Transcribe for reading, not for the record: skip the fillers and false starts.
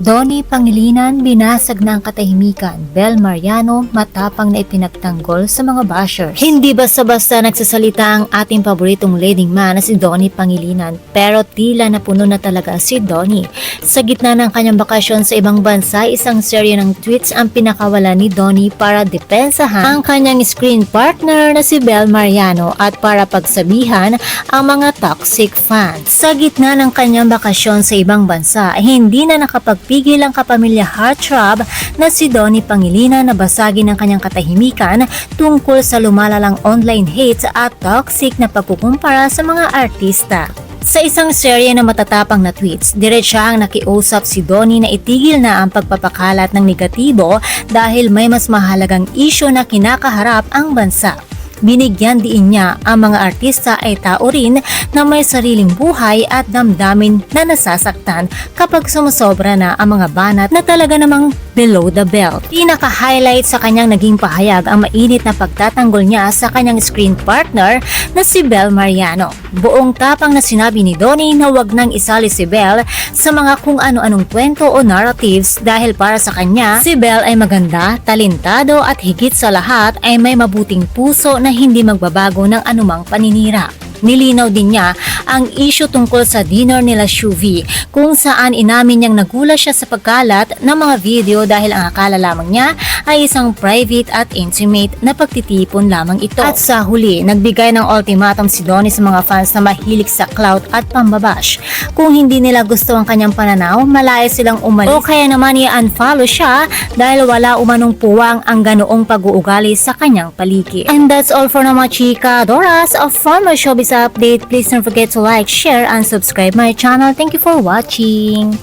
Donnie Pangilinan, binasag na ang katahimikan. Bel Mariano, matapang na ipinagtanggol sa mga bashers. Hindi basta-basta nagsasalita ang ating paboritong leading man na si Donnie Pangilinan, pero tila napuno na talaga si Donnie. Sa gitna ng kanyang bakasyon sa ibang bansa, isang serye ng tweets ang pinakawala ni Donnie para depensahan ang kanyang screen partner na si Bel Mariano at para pagsabihan ang mga toxic fans. Sa gitna ng kanyang bakasyon sa ibang bansa, hindi na nakapagpigil ang kapamilya heartthrob na si Donnie Pangilinan na basagin ang kanyang katahimikan tungkol sa lumalalang online hates at toxic na pagkukumpara sa mga artista. Sa isang serye na matatapang na tweets, diretsahang nakiusap si Donnie na itigil na ang pagpapakalat ng negatibo dahil may mas mahalagang isyu na kinakaharap ang bansa. Binigyan diin niya ang mga artista ay tao rin na may sariling buhay at damdamin na nasasaktan kapag sumusobra na ang mga banat na talaga namang below the belt. Pinaka-highlight sa kanyang naging pahayag ang mainit na pagtatanggol niya sa kanyang screen partner na si Bel Mariano. Buong tapang na sinabi ni Donnie na wag nang isali si Bel sa mga kung ano-anong kwento o narratives dahil para sa kanya, si Bel ay maganda, talentado at higit sa lahat ay may mabuting puso na hindi magbabago ng anumang paninira. Nilinaw din niya ang issue tungkol sa dinner nila Shuvi kung saan inamin niyang nagulat siya sa pagkalat ng mga video dahil ang akala lamang niya ay isang private at intimate na pagtitipon lamang ito. At sa huli, nagbigay ng ultimatum si Donnie sa mga fans na mahilig sa clout at pambabash. Kung hindi nila gusto ang kanyang pananaw, malaya silang umalis o kaya naman i-unfollow siya dahil wala umanong puwang ang ganoong pag-uugali sa kanyang paligid. And that's all for now mga chika. Doras of Farmer Showbiz update. Please don't forget to like, share, and subscribe my channel. Thank you for watching.